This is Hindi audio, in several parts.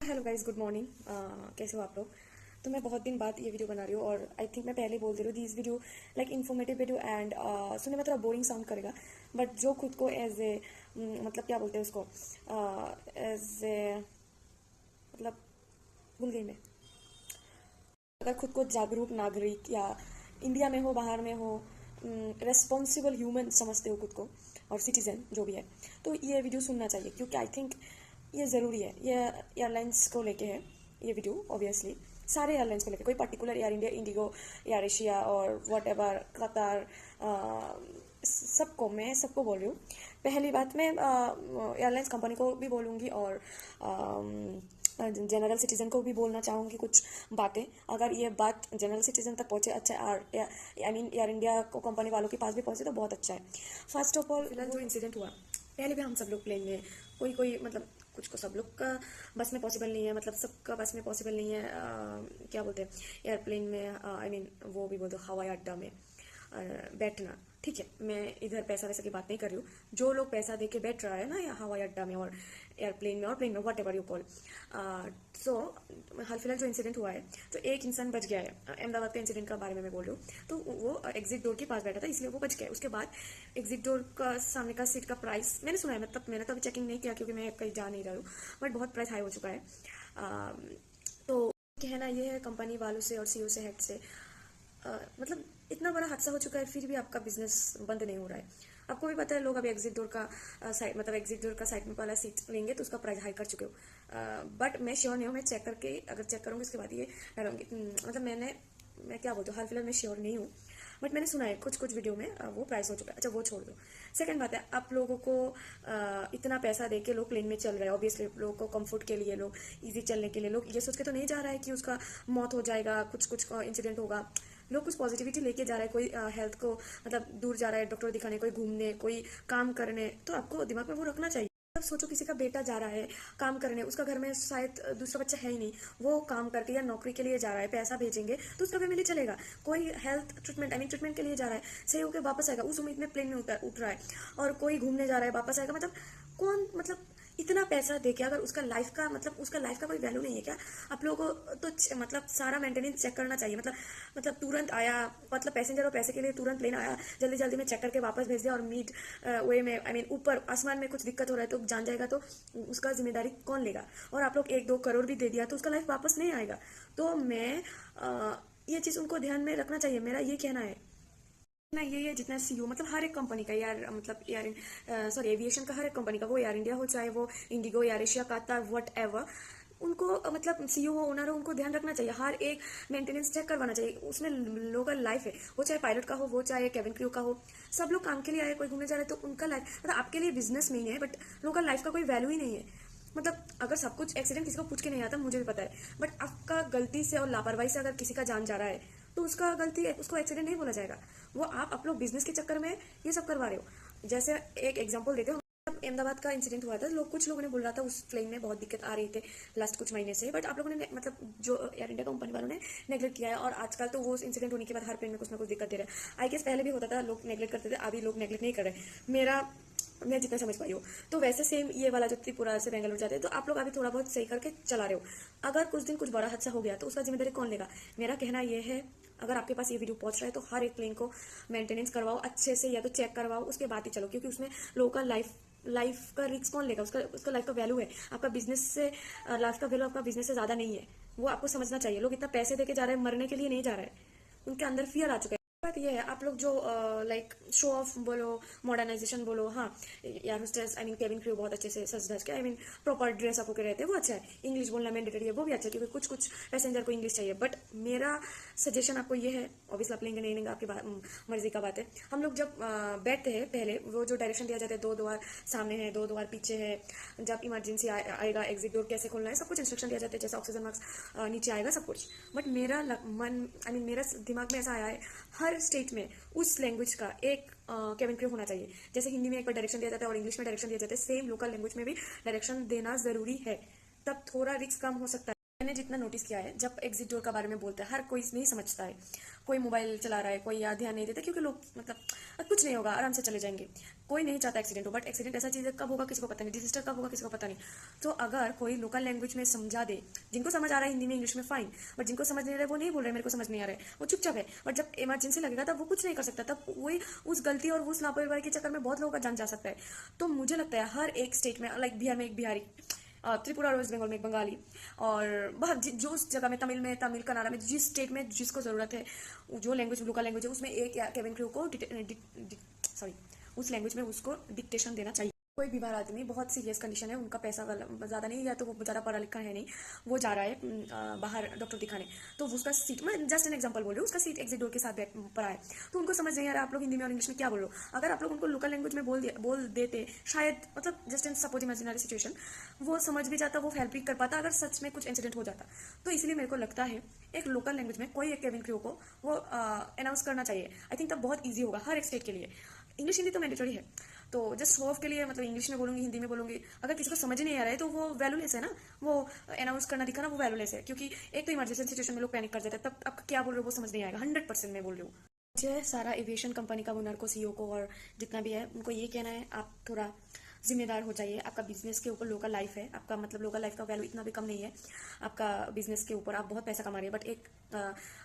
Hello guys, good morning. कैसे हो आप लोग? तो मैं बहुत दिन बाद ये वीडियो बना रही हूँ और आई थिंक मैं पहले ही बोल दे रही हूँ, this video like informative video and सुनने में थोड़ा बोरिंग साउंड करेगा, बट जो खुद को एज ए मतलब क्या बोलते हैं उसको, एज ए मतलब भूल गई मैं। अगर खुद को जागरूक नागरिक या इंडिया में हो बाहर में हो, रेस्पॉन्सिबल ह्यूमन समझते हो खुद को और सिटीजन जो भी है, तो ये वीडियो सुनना चाहिए क्योंकि आई थिंक ये ज़रूरी है। ये एयरलाइंस को लेके है ये वीडियो, ऑब्वियसली सारे एयरलाइंस को लेके, कोई particular air India, Indigo, Air Asia और वट एवर, कतार, सबको मैं सबको बोल रही हूँ। पहली बात मैं एयरलाइंस कंपनी को भी बोलूँगी और जनरल सिटीजन को भी बोलना चाहूँगी कुछ बातें। अगर ये बात जनरल सिटीजन तक पहुँचे, अच्छा आई मीन एयर इंडिया को कंपनी वालों के पास भी पहुँचे तो बहुत अच्छा है। फर्स्ट ऑफ ऑल, फिलहाल जो इंसिडेंट हुआ, पहले भी हम सब लोग प्लेन में कोई कोई मतलब कुछ को सब लोग का बस में पॉसिबल नहीं है, मतलब सबका बस में पॉसिबल नहीं है। क्या बोलते हैं एयरप्लेन में, आई मीन वो भी बोलते हवाई अड्डा में बैठना। ठीक है, मैं इधर पैसा वैसा की बात नहीं कर रही हूँ। जो लोग पैसा दे के बैठ रहा है ना या हवाई अड्डा में और एयरप्लेन में और प्लेन में, वट एवर यू कॉल, सो हाल फिलहाल जो इंसिडेंट हुआ है, तो एक इंसान बच गया है। अहमदाबाद का इंसिडेंट का बारे में मैं बोल रही हूँ। तो वो एग्जिट डोर के पास बैठा था, इसलिए वो बच गया। उसके बाद एग्जिट डोर का सामने का सीट का प्राइस मैंने सुना है, मतलब मैंने तो अभी चेकिंग नहीं किया क्योंकि मैं कहीं जा नहीं रहा हूँ, बट बहुत प्राइस हाई हो चुका है। तो कहना ये है कंपनी वालों से और सीईओ से, हेड से, मतलब इतना बड़ा हादसा हो चुका है फिर भी आपका बिजनेस बंद नहीं हो रहा है। आपको भी पता है लोग अभी एग्जिट डोर का साइड, मतलब एग्जिट डोर का साइड में वाला सीट लेंगे तो उसका प्राइस हाई कर चुके हो। बट मैं श्योर नहीं हूँ, मैं चेक करके अगर चेक करूँगी उसके बाद ये डालूंगी। मतलब मैं क्या बोलती हूँ, हाल फिलहाल मैं श्योर नहीं हूँ, बट मैंने सुना है कुछ कुछ वीडियो में वो प्राइस हो चुका है। अच्छा वो छोड़ दो। सेकंड बात है, आप लोगों को इतना पैसा दे के लोग प्लेन में चल रहे हैं, ऑब्वियसली लोगों को कंफर्ट के लिए, लोग इजी चलने के लिए, लोग ये सोच के तो नहीं जा रहा है कि उसका मौत हो जाएगा, कुछ कुछ इंसिडेंट होगा। लोग कुछ पॉजिटिविटी लेके जा रहा है, कोई हेल्थ को मतलब दूर जा रहा है डॉक्टर दिखाने, कोई घूमने, कोई काम करने, तो आपको दिमाग में वो रखना चाहिए। अब सोचो किसी का बेटा जा रहा है काम करने, उसका घर में शायद दूसरा बच्चा है ही नहीं, वो काम करके या नौकरी के लिए जा रहा है, पैसा भेजेंगे तो उसका फैमिली चलेगा। कोई health treatment, I mean treatment के लिए जा रहा है, सही होकर वापस आएगा, उस उम्मीद में प्लेन में उठ रहा है। और कोई घूमने जा रहा है वापस आएगा, मतलब कौन, मतलब इतना पैसा दे के अगर उसका लाइफ का, मतलब उसका लाइफ का कोई वैल्यू नहीं है क्या? आप लोगों को तो मतलब सारा मेंटेनेंस चेक करना चाहिए। मतलब तुरंत आया, मतलब पैसेंजर और पैसे के लिए तुरंत प्लेन आया, जल्दी जल्दी में चेक करके वापस भेज दिया और मीट वे में, आई मीन ऊपर आसमान में कुछ दिक्कत हो रहा है तो जान जाएगा, तो उसका जिम्मेदारी कौन लेगा? और आप लोग 1-2 करोड़ भी दे दिया तो उसका लाइफ वापस नहीं आएगा। तो मैं ये चीज़ उनको ध्यान में रखना चाहिए, मेरा ये कहना है ना। ये है जितना सीईओ, मतलब हर एक कंपनी का यार, मतलब एयर सॉरी एविएशन का हर एक कंपनी का, वो एयर इंडिया हो चाहे वो IndiGo, Air Asia, Qatar, whatever, उनको मतलब सीईओ हो, ओनर हो, उनको ध्यान रखना चाहिए, हर एक मेंटेनेंस चेक करवाना चाहिए। उसमें लोगों का लाइफ है, वो चाहे पायलट का हो, वो चाहे केबिन क्रू का हो, सब लोग काम के लिए आए, कोई घूमने जा रहे हैं तो उनका लाइफ, मतलब आपके लिए बिजनेस नहीं है, बट लोगों का लाइफ का कोई वैल्यू ही नहीं है। मतलब अगर सब कुछ एक्सीडेंट किसी को पूछ के नहीं आता, मुझे भी पता है, बट आपका गलती से और लापरवाही से अगर किसी का जान जा रहा है तो उसका गलती है, उसको एक्सीडेंट नहीं बोला जाएगा। वो आप लोग बिजनेस के चक्कर में ये सब करवा रहे हो। जैसे एक एग्जांपल देते हो, अहमदाबाद का इंसिडेंट हुआ था, लोग कुछ लोगों ने बोल रहा था उस प्लेन में बहुत दिक्कत आ रही थी लास्ट कुछ महीने से, बट आप लोगों ने मतलब जो एयर इंडिया कंपनी वालों ने नेगलेक्ट किया है। और आजकल तो वो इंसिडेंट होने के बाद हर प्लेन में कुछ ना कुछ दिक्कत दे रहा है। आई गेस पहले भी होता था, लोग नेगलेक्ट करते थे, अभी लोग नेगलेक्ट नहीं कर रहे। मैं जितना समझ पाई हूँ, तो वैसे सेम ये वाला जो त्रिपुरा से बेंगलुरु जाते हैं, तो आप लोग अभी थोड़ा बहुत सही करके चला रहे हो। अगर कुछ दिन कुछ बड़ा हादसा हो गया तो उसका जिम्मेदारी कौन लेगा? मेरा कहना यह है, अगर आपके पास ये वीडियो पहुंच रहा है तो हर एक प्लेन को मेंटेनेंस करवाओ अच्छे से, या तो चेक करवाओ, उसके बाद ही चलो, क्योंकि उसमें लोगों का लाइफ का रिस्क कौन लेगा? उसका लाइफ का वैल्यू है, आपका बिजनेस से, लाइफ का वैल्यू आपका बिजनेस से ज्यादा नहीं है। वो आपको समझना चाहिए। लोग इतना पैसे देके जा रहे हैं, मरने के लिए नहीं जा रहे हैं, उनके अंदर फियर आ चुका है। बात ये है, आप लोग जो लाइक शो ऑफ बोलो, मॉडर्नाइजेशन बोलो, हाँ यार hostess, I mean cabin crew बहुत अच्छे से सज धज के, आई मीन प्रॉपर ड्रेस आपको के रहते हैं, वो अच्छा है। इंग्लिश बोलना मैंडेटरी है, वो भी अच्छा है, क्योंकि कुछ कुछ पैसेंजर को इंग्लिश चाहिए। बट मेरा सजेशन आपको ये है, ऑब्वियसली आप लेंगे नहीं लेंगे आपकी मर्जी का बात है। हम लोग जब बैठते हैं, पहले वो जो डायरेक्शन दिया जाता है, 2 द्वार सामने है, 2 द्वार पीछे है, जब इमरजेंसी आएगा एग्जिट डोर कैसे खोलना है, सब कुछ इंस्ट्रक्शन दिया जाता है, जैसे ऑक्सीजन मास्क नीचे आएगा, सब कुछ। बट मेरा मन, आई मीन मेरा दिमाग में ऐसा आया है, हर स्टेट में उस लैंग्वेज का एक केबिन क्रू होना चाहिए। जैसे हिंदी में एक बार डायरेक्शन दिया जाता है और इंग्लिश में डायरेक्शन दिया जाता है, सेम लोकल लैंग्वेज में भी डायरेक्शन देना जरूरी है, तब थोड़ा रिस्क कम हो सकता है। मैंने जितना नोटिस किया है, जब एग्जिट डोर का बारे में बोलते हैं हर कोई नहीं समझता है। कोई मोबाइल चला रहा है, कोई याद ध्यान नहीं देता, क्योंकि लोग मतलब कुछ नहीं होगा, आराम से चले जाएंगे। कोई नहीं चाहता एक्सीडेंट हो, बट एक्सीडेंट ऐसा चीज़ है, कब होगा किसी को पता नहीं, डिजास्टर कब होगा किसी को पता नहीं। तो अगर कोई लोकल लैंग्वेज में समझा दे, जिनको समझ आ रहा है हिंदी में इंग्लिश में फाइन, बट जिनको समझ नहीं आ रहा है वो नहीं बोल रहे मेरे को समझ नहीं आ रहा है, वो चुपचाप है। बट जब इमरजेंसी लगेगा तब वो कुछ नहीं कर सकता, तब वही उस गलती और उस लापरवाही के चक्कर में बहुत लोगों का जान जा सकता है। तो मुझे लगता है हर एक स्टेट में, लाइक बिहार में एक बिहारी, त्रिपुरा और वेस्ट बंगाल में एक बंगाली, और बहुत जो उस जगह में तमिल में, तमिल कनाडा में, जिस स्टेट में जिसको ज़रूरत है, जो लैंग्वेज लोकल लैंग्वेज है उसमें एक या केबिन क्रू को सॉरी उस लैंग्वेज में उसको डिक्टेशन देना चाहिए। कोई बीमार आदमी, बहुत सीरियस कंडीशन है, उनका पैसा ज़्यादा नहीं, या तो वो ज़्यादा पढ़ा लिखा है नहीं, वो जा रहा है बाहर डॉक्टर दिखाने, तो उसका सीट, मैं जस्ट एन एग्जांपल बोल रही हूँ, उसका सीट एग्जिट डोर के साथ पड़ा है, तो उनको समझ नहीं आ रहा आप लोग हिंदी में और इंग्लिश में क्या बोल रहे हो। अगर आप लोग उनको लोकल लैंग्वेज में बोल देते, शायद, मतलब just an suppose imaginary situation, वो समझ भी जाता, वो हेल्प भी कर पाता अगर सच में कुछ इंसिडेंट हो जाता। तो इसलिए मेरे को लगता है एक लोकल लैंग्वेज में कोई एक केबिन क्रू को वो अनाउंस करना चाहिए। आई थिंक तब बहुत ईजी होगा हर एक स्टेट के लिए। इंग्लिश हिंदी तो मैंडेटरी है, तो जस्ट शो ऑफ के लिए मतलब इंग्लिश में बोलूंगी, हिंदी में बोलूंगी, अगर किसी को समझ नहीं आ रहा है तो वो वैल्यूलेस है ना, वो अनाउंस करना दिखाना वो वैल्यूलेस है, क्योंकि एक तो इमरजेंसी सिचुएशन में लोग पैनिक कर जाते हैं, तब आप क्या बोल रहे हो वो समझ नहीं आएगा। 100% मैं बोल रही हूँ। मुझे सारा एविएशन कंपनी का ओनर को, सीईओ को, और जितना भी है उनको ये कहना है, आप थोड़ा जिम्मेदार हो जाइए। आपका बिजनेस के ऊपर लोकल लाइफ है, आपका मतलब लोकल लाइफ का वैल्यू इतना भी कम नहीं है आपका बिजनेस के ऊपर। आप बहुत पैसा कमा रहे हैं, बट एक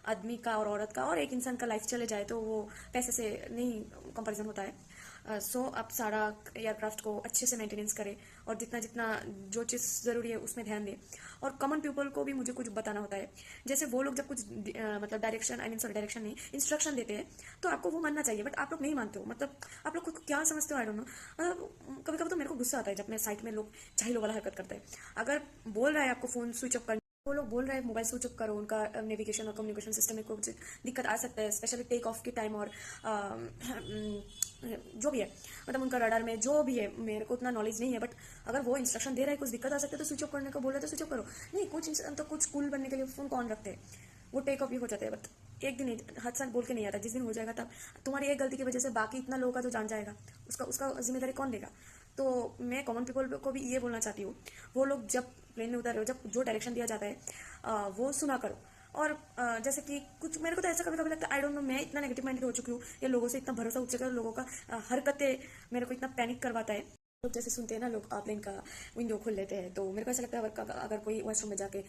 आदमी का और औरत का और एक इंसान का लाइफ चले जाए तो वो पैसे से नहीं कंपैरिजन होता है। सो आप सारा एयरक्राफ्ट को अच्छे से मेंटेनेंस करें, और जितना जितना जो चीज़ ज़रूरी है उसमें ध्यान दें। और कॉमन पीपल को भी मुझे कुछ बताना होता है, जैसे वो लोग जब कुछ मतलब डायरेक्शन नहीं, इंस्ट्रक्शन देते हैं, तो आपको वो मानना चाहिए, बट आप लोग नहीं मानते हो। मतलब आप लोग खुद को क्या समझते हो, आई डोंट नो। मतलब कभी कभी तो मेरे को गुस्सा आता है जब मैं साइट में लोग चाहिए वाला हरकत करते हैं। अगर बोल रहा है आपको फ़ोन स्विच ऑफ, वो लोग बोल रहे हैं मोबाइल स्विच ऑफ करो, उनका नेविगेशन और कम्युनिकेशन सिस्टम में कुछ दिक्कत आ सकता है, स्पेशली टेक ऑफ के टाइम, और जो भी है, मतलब उनका रडार में जो भी है, मेरे को उतना नॉलेज नहीं है, बट अगर वो इंस्ट्रक्शन दे रहा है कुछ दिक्कत आ सकता है तो स्विच ऑफ करने को बोल रहे हैं तो स्विच ऑफ करो। नहीं, कुछ तो कुछ कूल बनने के लिए फोन कौन रखते हैं, वो टेक ऑफ भी हो जाता है, बट एक दिन नहीं, हर साल बोल के नहीं आता, जिस दिन हो जाएगा तब तुम्हारी एक गलती की वजह से बाकी इतना लोगों का जो जान जाएगा, उसका उसका जिम्मेदारी कौन लेगा। तो मैं कॉमन पीपल को भी ये बोलना चाहती हूँ, वो लोग जब प्लेन में उतर रहे हो, जब जो डायरेक्शन दिया जाता है वो सुना करो। और जैसे कि कुछ मेरे को तो ऐसा कभी कभी लगता है, आई डोंट नो, मैं इतना नेगेटिव माइंडेड हो चुकी हूँ, या लोगों से इतना भरोसा उठ चुका है, लोगों का हरकतें मेरे को इतना पैनिक करवाता है। लोग जैसे सुनते हैं ना, लोग प्लेन का विंडो खोल लेते हैं, तो मेरे को ऐसा लगता है अगर कोई वॉशरूम में जाके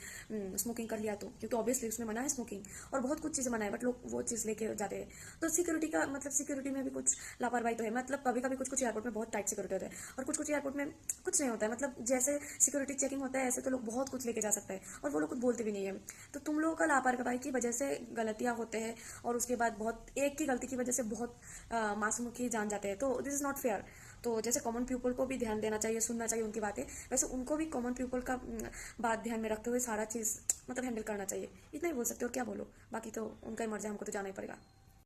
स्मोकिंग कर लिया तो, क्योंकि ऑब्वियसली उसमें मना है स्मोकिंग, और बहुत कुछ चीज़ें मना है, बट लोग वो चीज़ लेके जाते हैं। तो सिक्योरिटी का मतलब सिक्योरिटी में भी कुछ लापरवाही तो है, मतलब कभी कभी कुछ कुछ एयरपोर्ट में बहुत टाइट सिक्योरिटी होता है, और कुछ कुछ एयरपोर्ट में कुछ नहीं होता है, मतलब जैसे सिक्योरिटी चेकिंग होता है ऐसे तो लोग बहुत कुछ लेके जा सकते हैं, और वो लोग कुछ बोलते भी नहीं है। तो तुम लोगों का लापरवाही की वजह से गलतियाँ होते हैं, और उसके बाद बहुत एक की गलती की वजह से बहुत मासूम की जान जाते हैं, तो दिस इज़ नॉट फेयर। तो जैसे कॉमन पीपल को भी ध्यान देना चाहिए, सुनना चाहिए उनकी बातें, वैसे उनको भी कॉमन पीपल का बात ध्यान में रखते हुए सारा चीज़ मतलब हैंडल करना चाहिए। इतना ही बोल सकते हो, और क्या बोलो, बाकी तो उनका ही मर्जी, हमको तो जाना ही पड़ेगा।